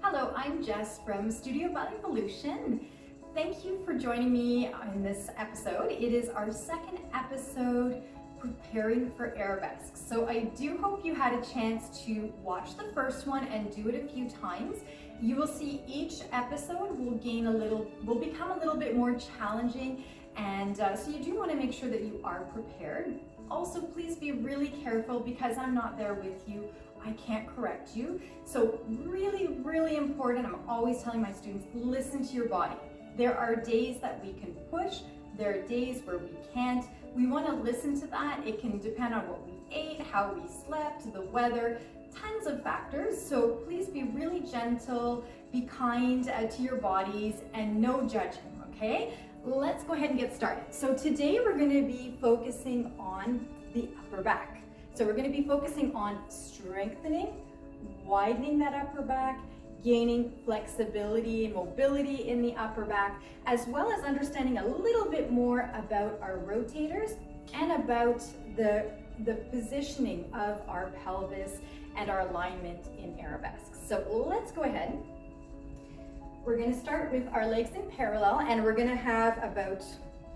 Hello, I'm Jess from Studio Body Evolution. Thank you for joining me in this episode. It is our second episode preparing for arabesques. So I do hope you had a chance to watch the first one and do it a few times. You will see each episode will become a little bit more challenging, and so you do want to make sure that you are prepared. Also, please be really careful because I'm not there with you. I can't correct you. So really, really important. I'm always telling my students, listen to your body. There are days that we can push. There are days where we can't. We want to listen to that. It can depend on what we ate, how we slept, the weather, tons of factors. So please be really gentle, be kind to your bodies, and no judging, okay? Let's go ahead and get started. So today we're going to be focusing on the upper back. So we're going to be focusing on strengthening, widening that upper back, gaining flexibility and mobility in the upper back, as well as understanding a little bit more about our rotators and about the positioning of our pelvis and our alignment in arabesques. So let's go ahead. We're going to start with our legs in parallel, and we're going to have about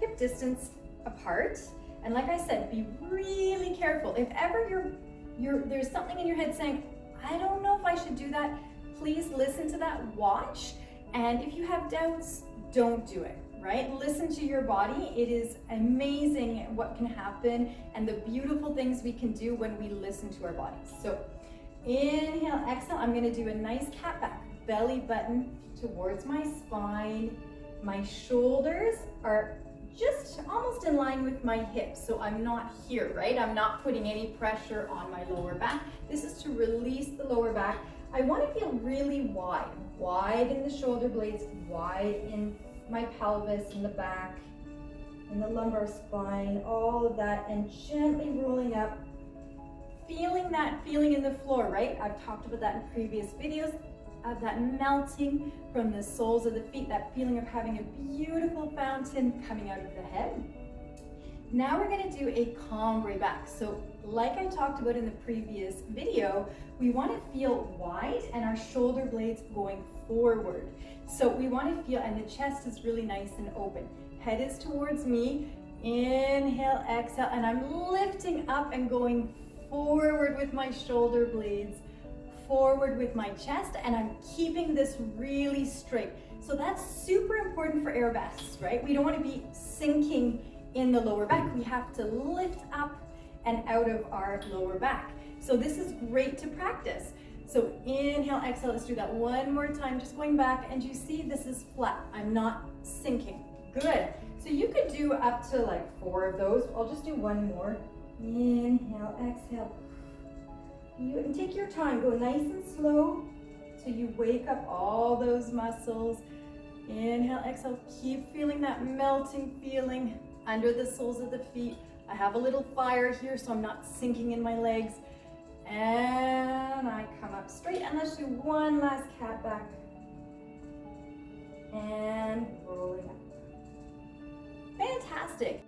hip distance apart. And like I said, be really careful. If ever there's something in your head saying, I don't know if I should do that, please listen to that, watch. And if you have doubts, don't do it, right? Listen to your body. It is amazing what can happen and the beautiful things we can do when we listen to our bodies. So inhale, exhale. I'm gonna do a nice cat back, belly button towards my spine. My shoulders are just almost in line with my hips. So I'm not here, right? I'm not putting any pressure on my lower back. This is to release the lower back. I want to feel really wide in the shoulder blades, wide in my pelvis, in the back, in the lumbar spine, all of that, and gently rolling up, feeling that feeling in the floor, right? I've talked about that in previous videos, of that melting from the soles of the feet, that feeling of having a beautiful fountain coming out of the head. Now we're going to do a cambre back. So like I talked about in the previous video, we want to feel wide and our shoulder blades going forward. So we want to feel, and the chest is really nice and open. Head is towards me. Inhale, exhale, and I'm lifting up and going forward with my shoulder blades, forward with my chest, and I'm keeping this really straight. So that's super important for arabesques, right? We don't want to be sinking in the lower back. We have to lift up and out of our lower back. So this is great to practice. So inhale, exhale, let's do that one more time, just going back, and you see this is flat. I'm not sinking. Good. So you could do up to like 4 of those. I'll just do one more. Inhale, exhale. You can take your time, go nice and slow till you wake up all those muscles. Inhale, exhale, keep feeling that melting feeling under the soles of the feet. I have a little fire here, so I'm not sinking in my legs. And I come up straight, and let's do one last cat back. And rolling up. Fantastic.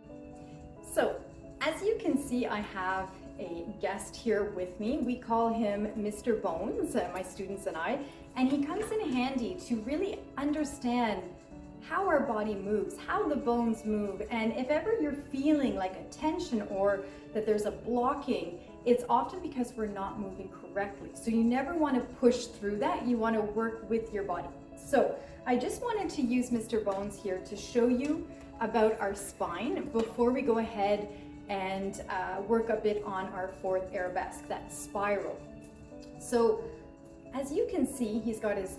So, as you can see, I have a guest here with me. We call him Mr. Bones, my students and I, and he comes in handy to really understand how our body moves, how the bones move, and if ever you're feeling like a tension or that there's a blocking, it's often because we're not moving correctly. So you never want to push through that. You want to work with your body. So I just wanted to use Mr. Bones here to show you about our spine before we go ahead and work a bit on our 4th arabesque, that spiral. So as you can see, he's got his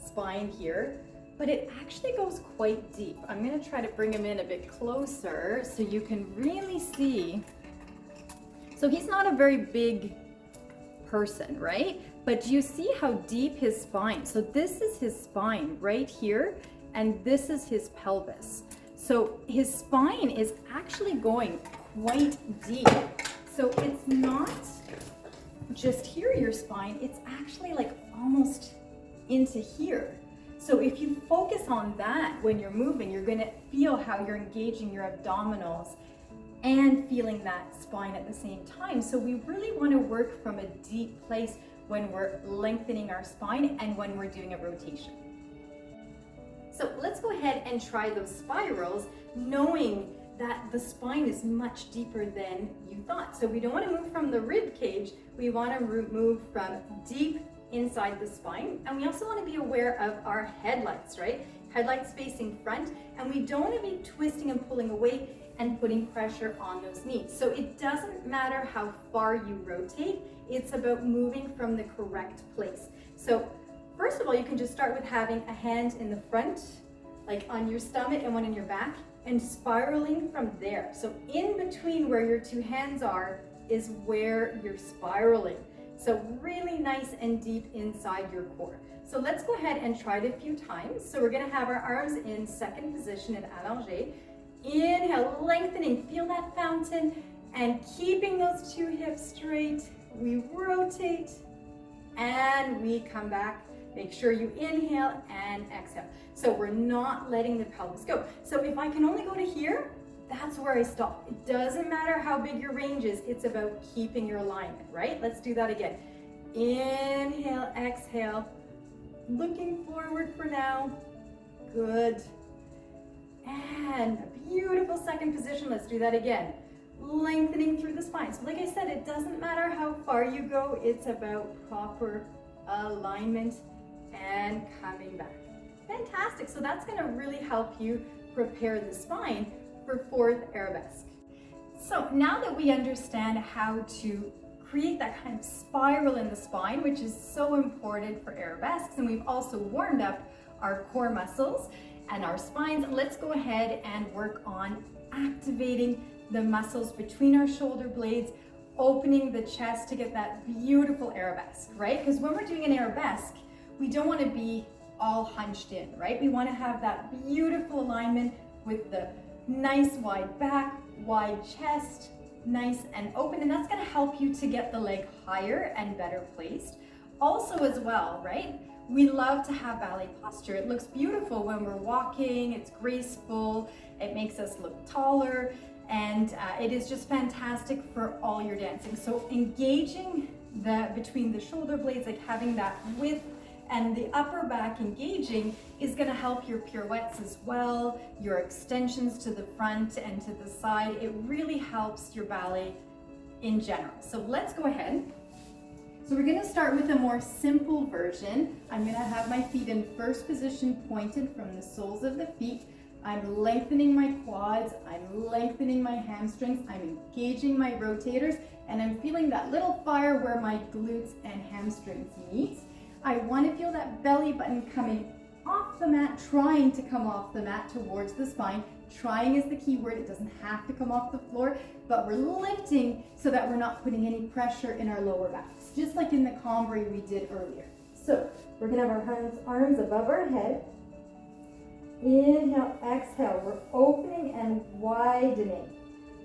spine here, but it actually goes quite deep. I'm going to try to bring him in a bit closer so you can really see. So he's not a very big person, right? But you see how deep his spine. So this is his spine right here, and this is his pelvis. So his spine is actually going quite deep. So it's not just here, your spine, it's actually like almost into here. So if you focus on that when you're moving, you're gonna feel how you're engaging your abdominals and feeling that spine at the same time. So we really wanna work from a deep place when we're lengthening our spine and when we're doing a rotation. So let's go ahead and try those spirals, knowing that the spine is much deeper than you thought. So we don't want to move from the rib cage, we want to move from deep inside the spine. And we also want to be aware of our headlights, right? Headlights facing front, and we don't want to be twisting and pulling away and putting pressure on those knees. So it doesn't matter how far you rotate, it's about moving from the correct place. So first of all, you can just start with having a hand in the front, like on your stomach, and one in your back, and spiraling from there. So in between where your two hands are is where you're spiraling. So really nice and deep inside your core. So let's go ahead and try it a few times. So we're gonna have our arms in second position in allongé. Inhale, lengthening, feel that fountain, and keeping those two hips straight. We rotate and we come back. Make sure you inhale and exhale. So we're not letting the pelvis go. So if I can only go to here, that's where I stop. It doesn't matter how big your range is, it's about keeping your alignment, right? Let's do that again. Inhale, exhale, looking forward for now. Good. And a beautiful second position. Let's do that again. Lengthening through the spine. So like I said, it doesn't matter how far you go, it's about proper alignment and coming back. Fantastic. So that's going to really help you prepare the spine for fourth arabesque. So now that we understand how to create that kind of spiral in the spine, which is so important for arabesques, and we've also warmed up our core muscles and our spines, let's go ahead and work on activating the muscles between our shoulder blades, opening the chest to get that beautiful arabesque, right? Because when we're doing an arabesque, we don't want to be all hunched in, right? We want to have that beautiful alignment with the nice wide back, wide chest, nice and open, and that's going to help you to get the leg higher and better placed. Also as well, right? We love to have ballet posture. It looks beautiful when we're walking, it's graceful, it makes us look taller, and it is just fantastic for all your dancing. So engaging between the shoulder blades, like having that width, and the upper back engaging is going to help your pirouettes as well, your extensions to the front and to the side. It really helps your ballet in general. So let's go ahead. So we're going to start with a more simple version. I'm going to have my feet in first position, pointed from the soles of the feet. I'm lengthening my quads, I'm lengthening my hamstrings, I'm engaging my rotators, and I'm feeling that little fire where my glutes and hamstrings meet. I want to feel that belly button coming off the mat, trying to come off the mat towards the spine. Trying is the key word. It doesn't have to come off the floor, but we're lifting so that we're not putting any pressure in our lower backs, just like in the cambrai we did earlier. So we're going to have our arms above our head. Inhale, exhale. We're opening and widening.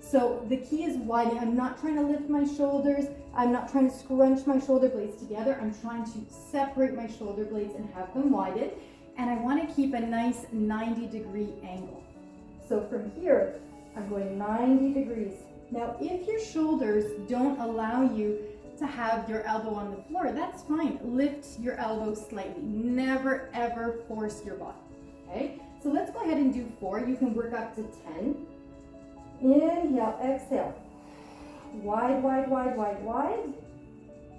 So the key is widening. I'm not trying to lift my shoulders. I'm not trying to scrunch my shoulder blades together. I'm trying to separate my shoulder blades and have them widened. And I want to keep a nice 90-degree angle. So from here, I'm going 90 degrees. Now, if your shoulders don't allow you to have your elbow on the floor, that's fine. Lift your elbow slightly. Never, ever force your body, okay? So let's go ahead and do 4. You can work up to 10. Inhale, exhale. Wide, wide, wide, wide, wide.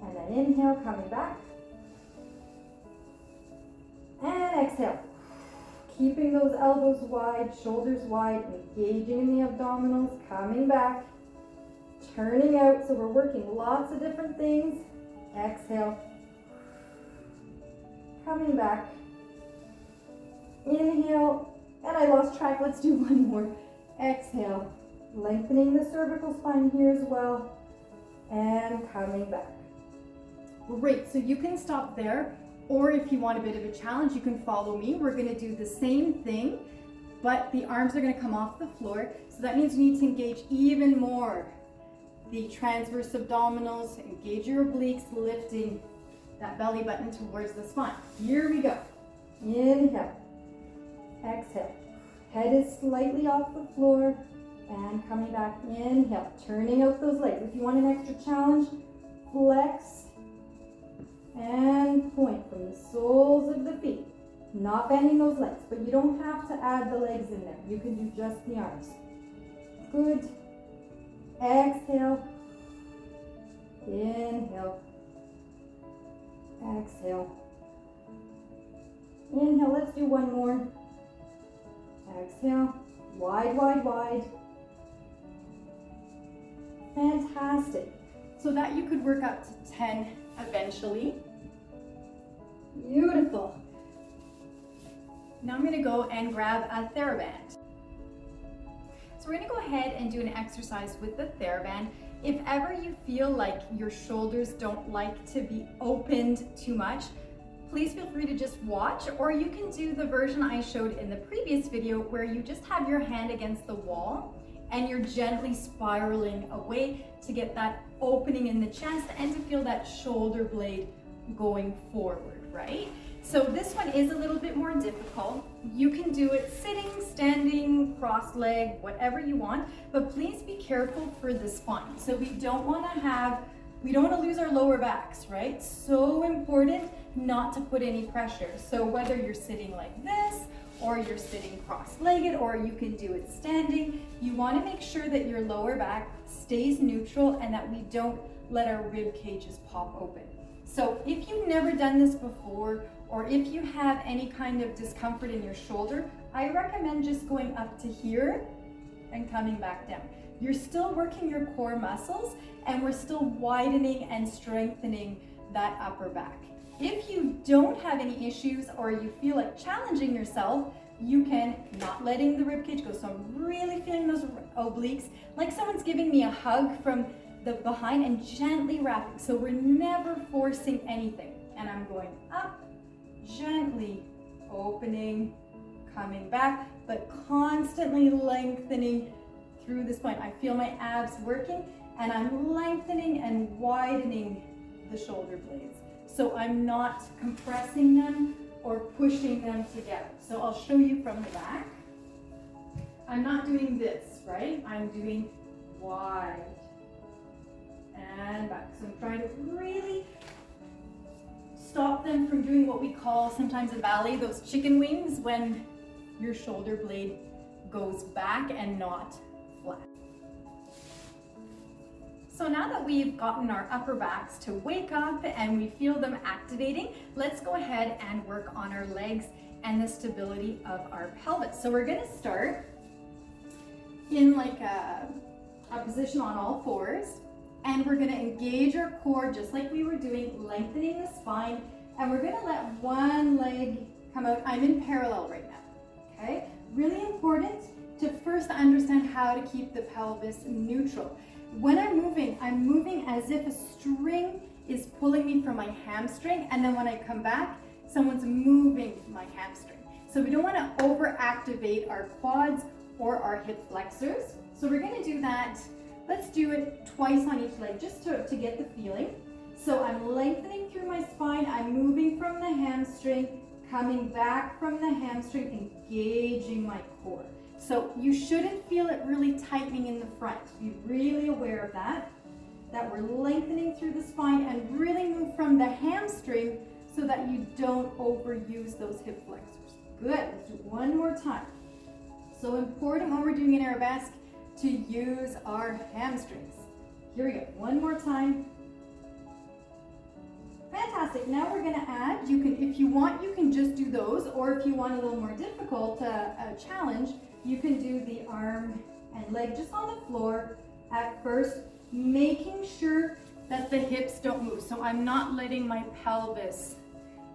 And then inhale, coming back. And exhale. Keeping those elbows wide, shoulders wide, engaging in the abdominals, coming back. Turning out, so we're working lots of different things. Exhale. Coming back. Inhale. And I lost track, let's do one more. Exhale. Lengthening the cervical spine here as well, and coming back. Great, so you can stop there, or if you want a bit of a challenge, you can follow me. We're going to do the same thing, but the arms are going to come off the floor, so that means you need to engage even more the transverse abdominals, engage your obliques, lifting that belly button towards the spine. Here we go. Inhale, exhale. Head is slightly off the floor. And coming back, inhale, turning out those legs. If you want an extra challenge, flex And point from the soles of the feet. Not bending those legs, but you don't have to add the legs in there. You can do just the arms. Good. Exhale. Inhale. Exhale. Inhale. Let's do one more. Exhale. Wide, wide, wide. Fantastic. So that you could work up to 10 eventually. Beautiful. Now I'm going to go and grab a TheraBand. So we're going to go ahead and do an exercise with the TheraBand. If ever you feel like your shoulders don't like to be opened too much, please feel free to just watch, or you can do the version I showed in the previous video where you just have your hand against the wall and you're gently spiraling away to get that opening in the chest and to feel that shoulder blade going forward, right? So this one is a little bit more difficult. You can do it sitting, standing, cross-legged, whatever you want, but please be careful for the spine. So we don't want to lose our lower backs, right? So important not to put any pressure. So whether you're sitting like this, or you're sitting cross-legged, or you can do it standing, you want to make sure that your lower back stays neutral and that we don't let our rib cages pop open. So if you've never done this before, or if you have any kind of discomfort in your shoulder, I recommend just going up to here and coming back down. You're still working your core muscles and we're still widening and strengthening that upper back. If you don't have any issues or you feel like challenging yourself, you can not letting the rib cage go. So I'm really feeling those obliques, like someone's giving me a hug from the behind and gently wrapping. So we're never forcing anything. And I'm going up, gently opening, coming back, but constantly lengthening through the spine. I feel my abs working and I'm lengthening and widening the shoulder blades. So I'm not compressing them or pushing them together. So I'll show you from the back. I'm not doing this, right? I'm doing wide and back. So I'm trying to really stop them from doing what we call sometimes in ballet, those chicken wings, when your shoulder blade goes back and not flat. So now that we've gotten our upper backs to wake up and we feel them activating, let's go ahead and work on our legs and the stability of our pelvis. So we're going to start in like a position on all fours, and we're going to engage our core just like we were doing, lengthening the spine, and we're going to let one leg come out. I'm in parallel right now, okay? Really important to first understand how to keep the pelvis neutral. When I'm moving as if a string is pulling me from my hamstring, and then when I come back, someone's moving my hamstring. So we don't want to overactivate our quads or our hip flexors. So we're going to do that. Let's do it twice on each leg just to get the feeling. So I'm lengthening through my spine. I'm moving from the hamstring, coming back from the hamstring, engaging my core. So you shouldn't feel it really tightening in the front. Be really aware of that we're lengthening through the spine and really move from the hamstring so that you don't overuse those hip flexors. Good, let's do one more time. So important when we're doing an arabesque to use our hamstrings. Here we go, one more time. Fantastic, now we're gonna add, if you want, you can just do those, or if you want a little more difficult challenge, you can do the arm and leg just on the floor at first, making sure that the hips don't move. So I'm not letting my pelvis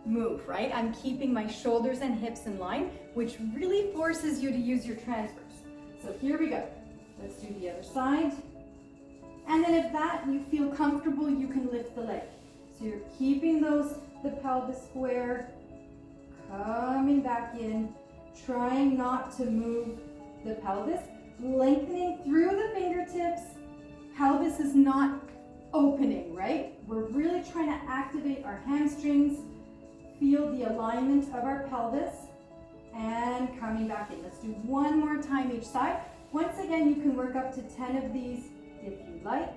move, right? I'm keeping my shoulders and hips in line, which really forces you to use your transfers. So here we go. Let's do the other side. And then if that you feel comfortable, you can lift the leg. So you're keeping the pelvis square, coming back in, trying not to move the pelvis, lengthening through the fingertips. Pelvis is not opening, right? We're really trying to activate our hamstrings, feel the alignment of our pelvis, and coming back in. Let's do one more time each side. Once again, you can work up to 10 of these if you like.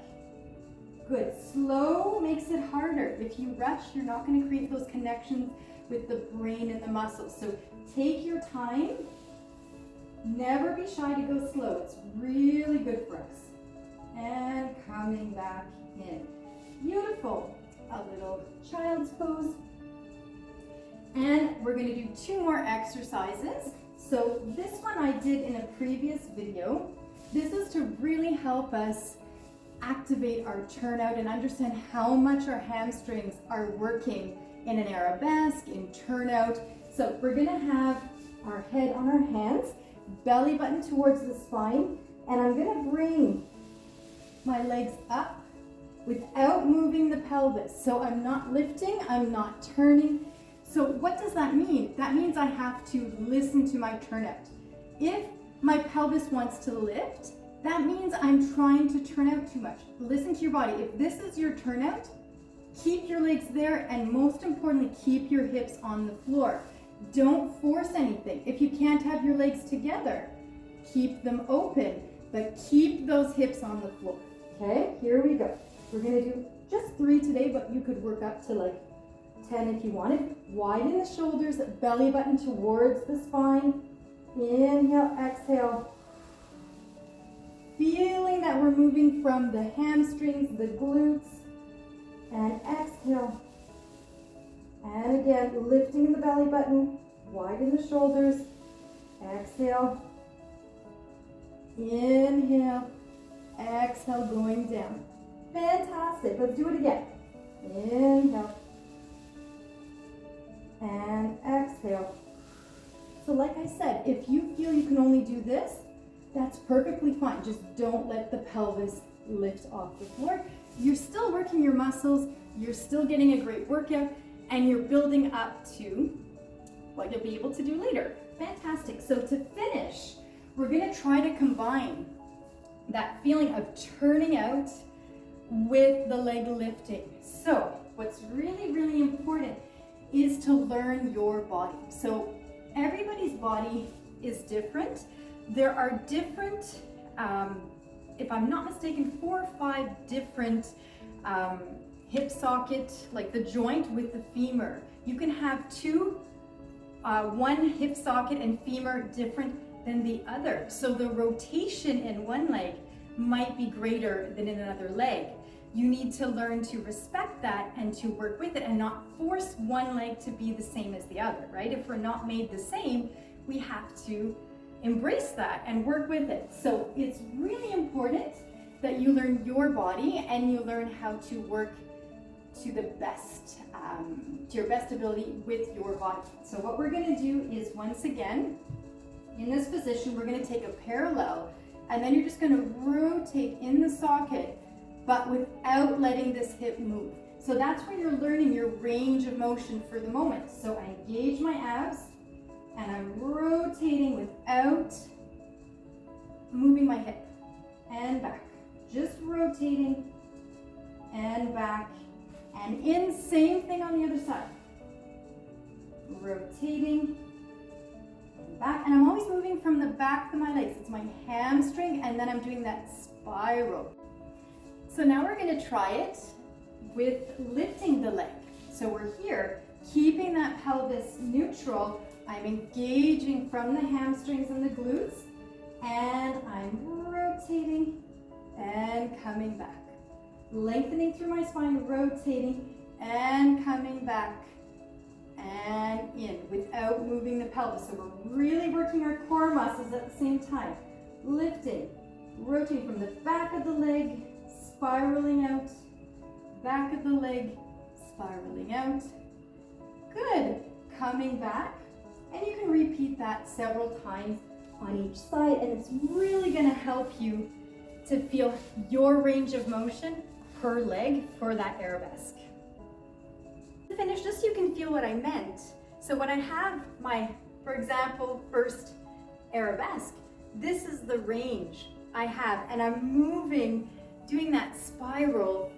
Good. Slow makes it harder. If you rush, you're not going to create those connections with the brain and the muscles. So take your time. Never be shy to go slow. It's really good for us. And coming back in. Beautiful. A little child's pose. And we're going to do 2 more exercises. So this one I did in a previous video. This is to really help us activate our turnout and understand how much our hamstrings are working in an arabesque, in turnout. So we're going to have our head on our hands, belly button towards the spine, and I'm going to bring my legs up without moving the pelvis. So I'm not lifting, I'm not turning. So what does that mean? That means I have to listen to my turnout. If my pelvis wants to lift, that means I'm trying to turn out too much. Listen to your body. If this is your turnout, keep your legs there, and most importantly, keep your hips on the floor. Don't force anything. If you can't have your legs together, keep them open, but keep those hips on the floor. Okay, here we go. We're gonna do just 3 today, but you could work up to like 10 if you wanted. Widen the shoulders, belly button towards the spine. Inhale, exhale. Feeling that we're moving from the hamstrings, the glutes, and exhale. And again, lifting the belly button, widen the shoulders, exhale. Inhale, exhale, going down. Fantastic. Let's do it again. Inhale. And exhale. So like I said, if you feel you can only do this, that's perfectly fine. Just don't let the pelvis lift off the floor. You're still working your muscles, you're still getting a great workout, and you're building up to what you'll be able to do later. Fantastic. So to finish, we're going to try to combine that feeling of turning out with the leg lifting. So what's really, really important is to learn your body. So everybody's body is different. There are different, if I'm not mistaken, 4 or 5 different hip socket, like the joint with the femur. You can have 2, one hip socket and femur different than the other. So the rotation in one leg might be greater than in another leg. You need to learn to respect that and to work with it and not force one leg to be the same as the other, right? If we're not made the same, we have to embrace that and work with it. So it's really important that you learn your body and you learn how to work to the best, to your best ability with your body. So what we're going to do is, once again, in this position, we're going to take a parallel, and then you're just going to rotate in the socket, but without letting this hip move. So that's where you're learning your range of motion for the moment. So I engage my abs, and I'm rotating without moving my hip, and back. Just rotating, and back, and in. Same thing on the other side. Rotating, and back, and I'm always moving from the back of my legs. It's my hamstring, and then I'm doing that spiral. So now we're going to try it with lifting the leg. So we're here, keeping that pelvis neutral. I'm engaging from the hamstrings and the glutes, and I'm rotating and coming back. Lengthening through my spine, rotating and coming back and in without moving the pelvis. So we're really working our core muscles at the same time. Lifting, rotating from the back of the leg, spiraling out, back of the leg, spiraling out. Good. Coming back. And you can repeat that several times on each side, and it's really going to help you to feel your range of motion per leg for that arabesque. To finish, just so you can feel what I meant. So when I have my, for example, first arabesque, this is the range I have, and I'm moving, doing that spiral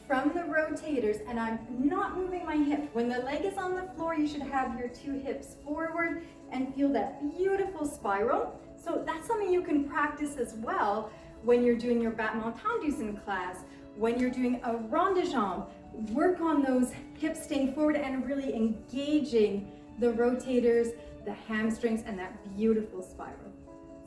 from the rotators, and I'm not moving my hip. When the leg is on the floor, you should have your 2 hips forward and feel that beautiful spiral. So that's something you can practice as well when you're doing your battement tendus in class, When you're doing a rond de jambe, work on those hips staying forward and really engaging the rotators, the hamstrings, and that beautiful spiral.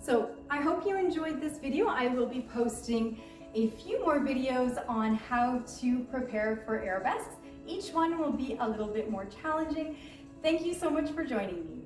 So I hope you enjoyed this video. I will be posting a few more videos on how to prepare for arabesques. Each one will be a little bit more challenging. Thank you so much for joining me.